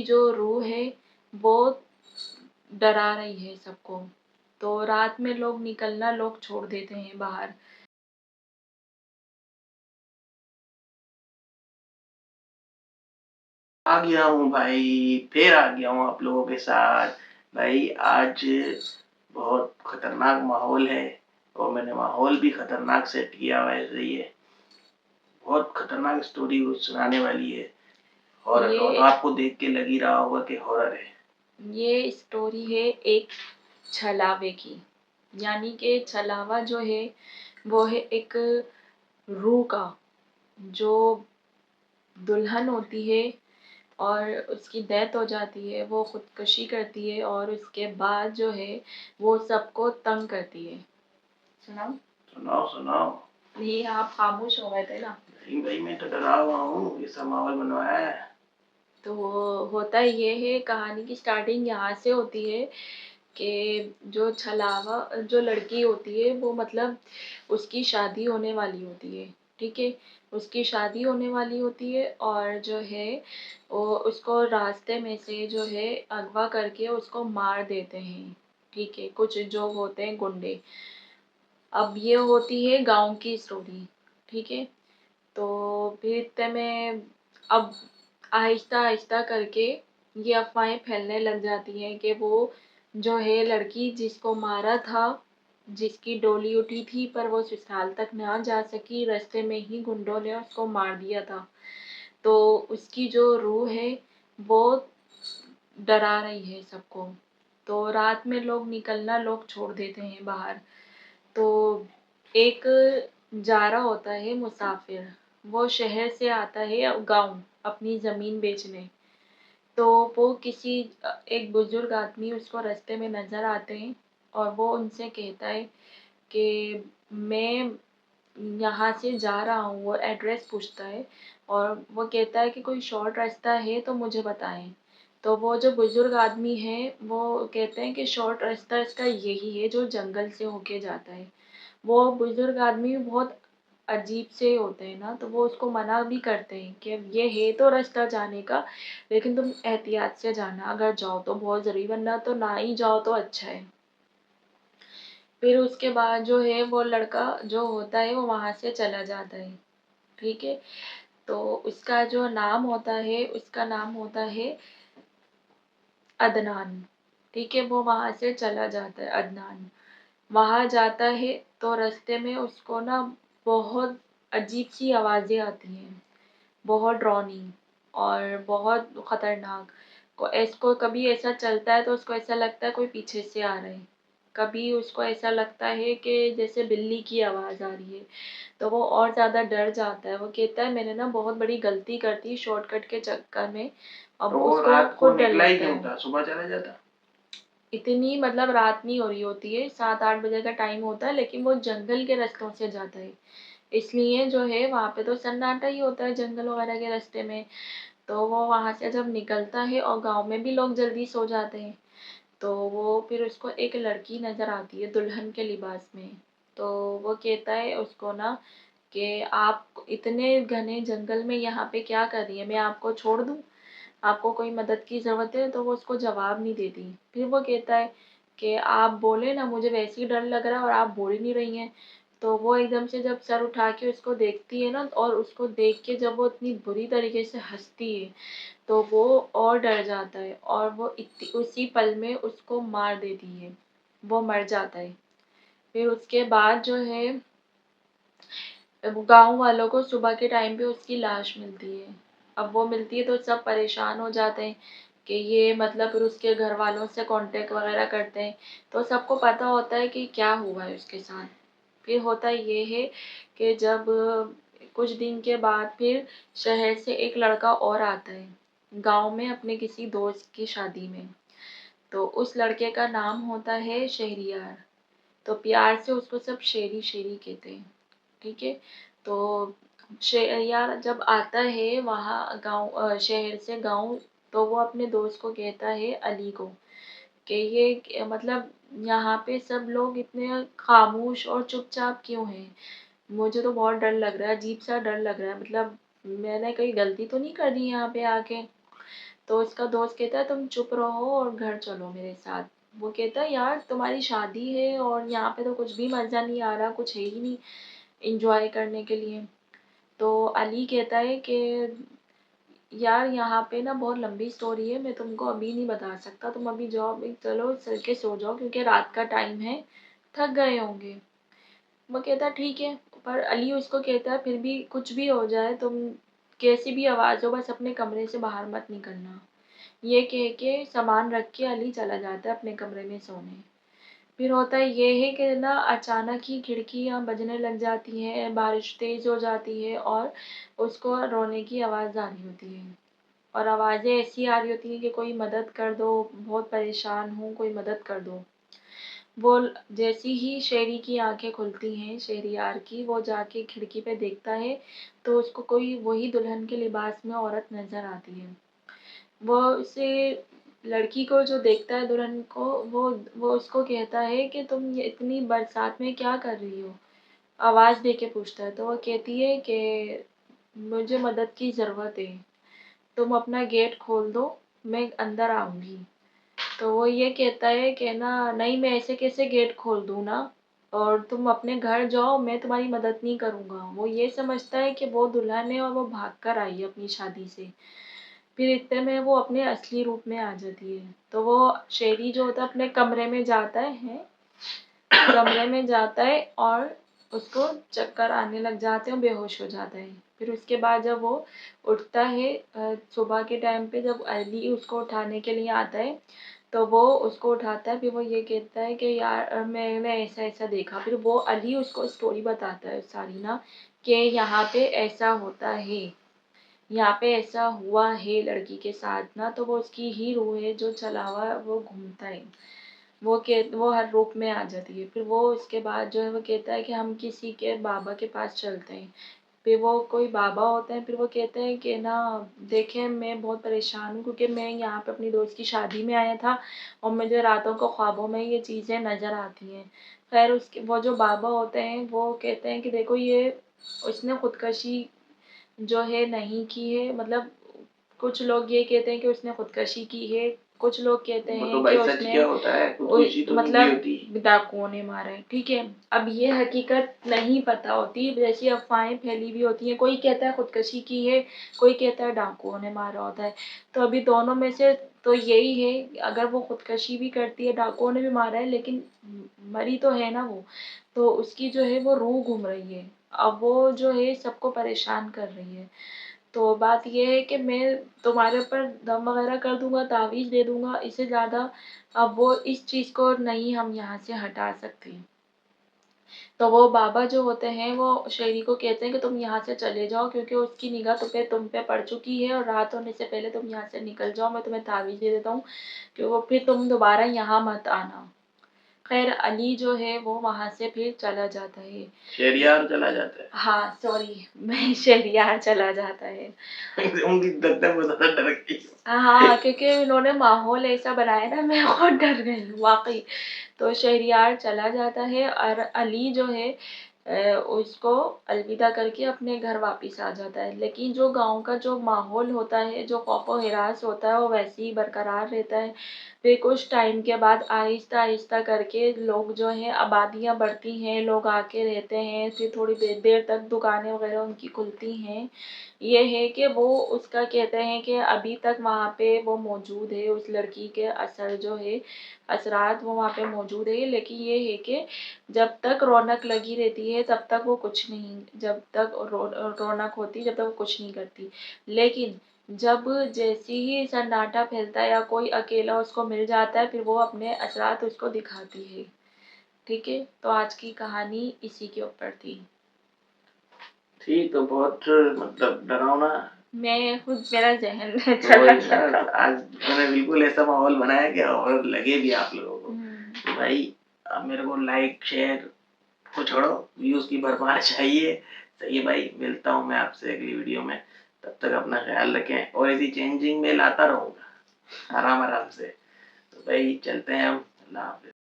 جو روح ہے وہ ڈرا رہی ہے سب کو. تو رات میں لوگ نکلنا چھوڑ دیتے ہیں باہر. آ گیا ہوں بھائی، پھر آ گیا ہوں آپ لوگوں کے ساتھ. بھائی آج بہت خطرناک ماحول ہے اور میں نے ماحول بھی خطرناک سیٹ کیا ہوا ہے. یہ بہت خطرناک سٹوری سنانے والی ہے. ہارر، اور آپ کو دیکھ کے لگ ہی رہا ہوگا کہ ہارر ہے. یہ سٹوری ہے ایک چھلاوے کی. یعنی کہ چھلاوا جو ہے وہ ہے ایک روح کا، جو دلہن ہوتی ہے اور اس کی ڈیتھ ہو جاتی ہے، وہ خودکشی کرتی ہے اور اس کے بعد جو ہے وہ سب کو تنگ کرتی ہے. سناؤ. نہیں، آپ خاموش ہو گئے تھے نا. نہیں بھائی، میں تو ڈرا ہوا ہوں، یہ سب ماحول بنوایا ہے. تو ہوتا یہ ہے، کہانی کی سٹارٹنگ یہاں سے ہوتی ہے کہ جو چھلاوا جو لڑکی ہوتی ہے وہ مطلب اس کی شادی ہونے والی ہوتی ہے. ٹھیک ہے، اس کی شادی ہونے والی ہوتی ہے اور جو ہے وہ اس کو راستے میں سے جو ہے اغوا کر کے اس کو مار دیتے ہیں. ٹھیک ہے، کچھ جو ہوتے ہیں گنڈے. اب یہ ہوتی ہے گاؤں کی سٹوری. ٹھیک ہے، تو پھر اتنے میں اب آہستہ آہستہ کر کے یہ افواہیں پھیلنے لگ جاتی ہیں کہ وہ جو ہے لڑکی جس کو مارا تھا، جس کی ڈولی اٹھی تھی پر وہ سسرال تک نہ جا سکی، رستے میں ہی گنڈوں نے اس کو مار دیا تھا. تو اس کی جو روح ہے وہ ڈرا رہی ہے سب کو. تو رات میں لوگ نکلنا چھوڑ دیتے ہیں باہر. تو ایک جا رہا ہوتا ہے مسافر، وہ شہر سے آتا ہے گاؤں اپنی زمین بیچنے. تو وہ کسی ایک بزرگ آدمی اس کو راستے میں نظر آتے ہیں اور وہ ان سے کہتا ہے کہ میں یہاں سے جا رہا ہوں. وہ ایڈریس پوچھتا ہے اور وہ کہتا ہے کہ کوئی شارٹ راستہ ہے تو مجھے بتائیں. تو وہ جو بزرگ آدمی ہے وہ کہتے ہیں کہ شارٹ راستہ اس کا یہی ہے جو جنگل سے ہو کے جاتا ہے. وہ بزرگ آدمی بہت عجیب سے ہوتے ہیں نا، تو وہ اس کو منع بھی کرتے ہیں کہ یہ ہے تو راستہ جانے کا، لیکن تم احتیاط سے جانا، اگر جاؤ تو بہت ضروری، ورنہ تو نہ ہی جاؤ تو اچھا ہے. پھر اس کے بعد جو ہے وہ لڑکا جو ہوتا ہے وہ وہاں سے چلا جاتا ہے. ٹھیک ہے، تو اس کا جو نام ہوتا ہے اس کا نام ہوتا ہے عدنان. ٹھیک ہے، وہ وہاں سے چلا جاتا ہے عدنان. وہاں جاتا ہے تو راستے میں اس کو نا بہت عجیب سی آوازیں آتی ہیں، بہت ڈراؤنی اور بہت خطرناک. اس کو کبھی ایسا چلتا ہے تو اس کو ایسا لگتا ہے کوئی پیچھے سے آ رہا ہے. کبھی اس کو ایسا لگتا ہے کہ جیسے بلی کی آواز آ رہی ہے. تو وہ اور زیادہ ڈر جاتا ہے. وہ کہتا ہے میں نے نا بہت بڑی غلطی کر دی شارٹ کٹ کے چکر میں. اب اس کو خود ڈر لگتا ہے. صبح چلا جاتا. اتنی مطلب رات نہیں ہو رہی ہوتی ہے، 7-8 بجے کا ٹائم ہوتا ہے، لیکن وہ جنگل کے رستوں سے جاتا ہے. اس لیے جو ہے وہاں پہ تو سناٹا ہی ہوتا ہے جنگل وغیرہ کے راستے میں. تو وہ وہاں سے جب نکلتا ہے اور گاؤں میں بھی لوگ جلدی سو جاتے ہیں، تو وہ پھر اس کو ایک لڑکی نظر آتی ہے دلہن کے لباس میں. تو وہ کہتا ہے اس کو نا کہ آپ اتنے گھنے جنگل میں یہاں پہ کیا کر رہی ہے، میں آپ کو چھوڑ دوں، آپ کو کوئی مدد کی ضرورت ہے. تو وہ اس کو جواب نہیں دیتی. پھر وہ کہتا ہے کہ آپ بولے نا، مجھے ویسے ہی ڈر لگ رہا ہے اور آپ بول ہی نہیں رہی ہیں. تو وہ ایک دم سے جب سر اٹھا کے اس کو دیکھتی ہے نا، اور اس کو دیکھ کے جب وہ اتنی بری طریقے سے ہنستی ہے تو وہ اور ڈر جاتا ہے اور وہ اسی پل میں اس کو مار دیتی ہے. وہ مر جاتا ہے. پھر اس کے بعد جو ہے گاؤں والوں کو صبح کے ٹائم پہ اس کی لاش ملتی ہے. اب وہ ملتی ہے تو سب پریشان ہو جاتے ہیں کہ یہ مطلب پھر اس کے گھر والوں سے کانٹیکٹ وغیرہ کرتے ہیں. تو سب کو پتہ ہوتا ہے کہ کیا ہوا ہے اس کے ساتھ. پھر ہوتا یہ ہے کہ جب کچھ دن کے بعد پھر شہر سے ایک لڑکا اور آتا ہے گاؤں میں اپنے کسی دوست کی شادی میں. تو اس لڑکے کا نام ہوتا ہے شہریار. تو پیار سے اس کو سب شیری شیری کہتے ہیں. ٹھیک ہے، تو شہریار جب آتا ہے وہاں گاؤں شہر سے گاؤں، تو وہ اپنے دوست کو کہتا ہے علی کو کہ یہ مطلب یہاں پہ سب لوگ اتنے خاموش اور چپ چاپ کیوں ہیں، مجھے تو بہت ڈر لگ رہا ہے، عجیب سا ڈر لگ رہا ہے، مطلب میں نے کوئی غلطی تو نہیں کر دی یہاں پہ آ کے. تو اس کا دوست کہتا ہے تم چپ رہو اور گھر چلو میرے ساتھ. وہ کہتا ہے یار تمہاری شادی ہے اور یہاں پہ تو کچھ بھی مزہ نہیں آ رہا, کچھ ہے ہی نہیں انجوائے کرنے کے لیے. تو علی کہتا ہے کہ یار یہاں پہ نا بہت لمبی اسٹوری ہے, میں تم کو ابھی نہیں بتا سکتا, تم ابھی جاؤ, چلو چل کے سو جاؤ کیونکہ رات کا ٹائم ہے, تھک گئے ہوں گے. وہ کہتا ٹھیک ہے, پر علی اس کو کہتا ہے پھر بھی کچھ بھی ہو جائے تم کیسی بھی آواز ہو بس اپنے کمرے سے باہر مت نکلنا. یہ کہہ کے سامان رکھ کے علی چلا جاتا ہے اپنے کمرے میں سونے. پھر ہوتا یہ ہے کہ نا اچانک ہی کھڑکیاں بجنے لگ جاتی ہیں, بارش تیز ہو جاتی ہے اور اس کو رونے کی آواز آ رہی ہوتی ہے, اور آوازیں ایسی آ رہی ہوتی ہیں کہ کوئی مدد کر دو, بہت پریشان ہوں, کوئی مدد کر دو. وہ جیسی ہی شیری کی آنکھیں کھلتی ہیں, شہریار کی, وہ جا کے کھڑکی پہ دیکھتا ہے تو اس کو کوئی وہی دلہن کے لباس میں عورت نظر آتی ہے. وہ اسے لڑکی کو جو دیکھتا ہے دلہن کو, وہ اس کو کہتا ہے کہ تم اتنی برسات میں کیا کر رہی ہو, آواز دے کے پوچھتا ہے. تو وہ کہتی ہے کہ مجھے مدد کی ضرورت ہے, تم اپنا گیٹ کھول دو, میں اندر آؤں گی. تو وہ یہ کہتا ہے کہ نا نہیں میں ایسے کیسے گیٹ کھول دوں نا, اور تم اپنے گھر جاؤ, میں تمہاری مدد نہیں کروں گا. وہ یہ سمجھتا ہے کہ وہ دلہن ہے اور وہ بھاگ کر آئی ہے اپنی شادی سے. پھر اتنے میں وہ اپنے اصلی روپ میں آ جاتی ہے. تو وہ شیری جو ہوتا ہے اپنے کمرے میں جاتا ہے اور اس کو چکر آنے لگ جاتے ہیں, بے ہوش ہو جاتا ہے. پھر اس کے بعد جب وہ اٹھتا ہے صبح کے ٹائم پہ, جب علی اس کو اٹھانے کے لیے آتا ہے تو وہ اس کو اٹھاتا ہے. پھر وہ یہ کہتا ہے کہ یار میں نے ایسا ایسا دیکھا. پھر وہ علی اس کو اسٹوری بتاتا ہے ساری نا, کہ یہاں پہ ایسا ہوتا ہے, یہاں پہ ایسا ہوا ہے لڑکی کے ساتھ نا. تو وہ اس کی ہی روح ہے جو چلا ہوا وہ گھومتا ہے, وہ ہر روپ میں آ جاتی ہے. پھر وہ اس کے بعد جو ہے وہ کہتا ہے کہ ہم کسی کے بابا کے پاس چلتے ہیں. پھر وہ کوئی بابا ہوتے ہیں, پھر وہ کہتے ہیں کہ نا دیکھیں میں بہت پریشان ہوں کیونکہ میں یہاں پہ اپنی دوست کی شادی میں آیا تھا اور مجھے راتوں کو خوابوں میں یہ چیزیں نظر آتی ہیں. خیر وہ جو بابا ہوتے ہیں وہ کہتے ہیں کہ دیکھو یہ اس نے خودکشی جو ہے نہیں کی ہے, مطلب کچھ لوگ یہ کہتے ہیں کہ اس نے خودکشی کی ہے, کچھ لوگ کہتے ہیں کہ اس نے مطلب ڈاکوؤں نے مارا ہے. ٹھیک ہے, اب یہ حقیقت نہیں پتہ ہوتی, جیسی افواہیں پھیلی بھی ہوتی ہیں, کوئی کہتا ہے خودکشی کی ہے, کوئی کہتا ہے ڈاکوؤں نے مارا ہوتا ہے. تو ابھی دونوں میں سے تو یہی ہے, اگر وہ خودکشی بھی کرتی ہے, ڈاکوؤں نے بھی مارا ہے, لیکن مری تو ہے نا وہ, تو اس کی جو ہے وہ روح گھوم رہی ہے, اب وہ جو ہے سب کو پریشان کر رہی ہے. تو بات یہ ہے کہ میں تمہارے اوپر دم وغیرہ کر دوں گا, تعویذ دے دوں گا, اس سے زیادہ اب وہ اس چیز کو نہیں ہم یہاں سے ہٹا سکتے. تو وہ بابا جو ہوتے ہیں وہ شیری کو کہتے ہیں کہ تم یہاں سے چلے جاؤ کیونکہ اس کی نگاہ تم پہ پڑ چکی ہے, اور رات ہونے سے پہلے تم یہاں سے نکل جاؤ, میں تمہیں تعویذ دے دیتا ہوں کہ وہ پھر تم دوبارہ یہاں مت آنا. خیر علی جو ہے وہ وہاں سے پھر چلا جاتا ہے, شہریار چلا جاتا ہے. ہاں سوری, میں شہریار چلا جاتا ہے. ہاں کیونکہ انہوں نے ماحول ایسا بنایا نا, میں اور ڈر گئی ہوں واقعی. تو شہریار چلا جاتا ہے اور علی جو ہے اس کو الوداع کر کے اپنے گھر واپس آ جاتا ہے. لیکن جو گاؤں کا جو ماحول ہوتا ہے, جو خوف و ہراس ہوتا ہے, وہ ویسے ہی برقرار رہتا ہے. پھر کچھ ٹائم کے بعد آہستہ آہستہ کر کے لوگ جو ہیں آبادیاں بڑھتی ہیں, لوگ آ کے رہتے ہیں, پھر تھوڑی دیر تک دکانیں وغیرہ ان کی کھلتی ہیں. یہ ہے کہ وہ اس کا کہتے ہیں کہ ابھی تک وہاں پہ وہ موجود ہے, اس لڑکی کے اثر جو ہے اثرات وہ وہاں پہ موجود ہے. لیکن یہ ہے کہ جب تک رونق لگی رہتی ہے تب تک وہ کچھ نہیں, جب تک رونق ہوتی جب تک وہ کچھ نہیں کرتی. لیکن جب جیسی ہی سناٹا پھیلتا ہے یا کوئی اکیلا اس کو مل جاتا ہے, پھر وہ اپنے اثرات اس کو دکھاتی ہے. ٹھیک ہے, تو آج کی کہانی اسی کے اوپر تھی. ٹھیک, تو بہت مطلب ڈراؤنا, میں خود میرا ذہن چلا گیا. آج میں نے بالکل ایسا ماحول بنایا کہ اور لگے بھی آپ لوگوں کو. بھائی اب میرے کو لائک شیئر کو چھوڑو, ویوز کی بھرمار چاہیے. صحیح بھائی, ملتا ہوں میں آپ سے اگلی ویڈیو میں, تب تک اپنا خیال رکھیں, اور ایسی چینجنگ میں لاتا رہوں گا آرام سے. تو بھائی چلتے ہیں ہم, اللہ حافظ.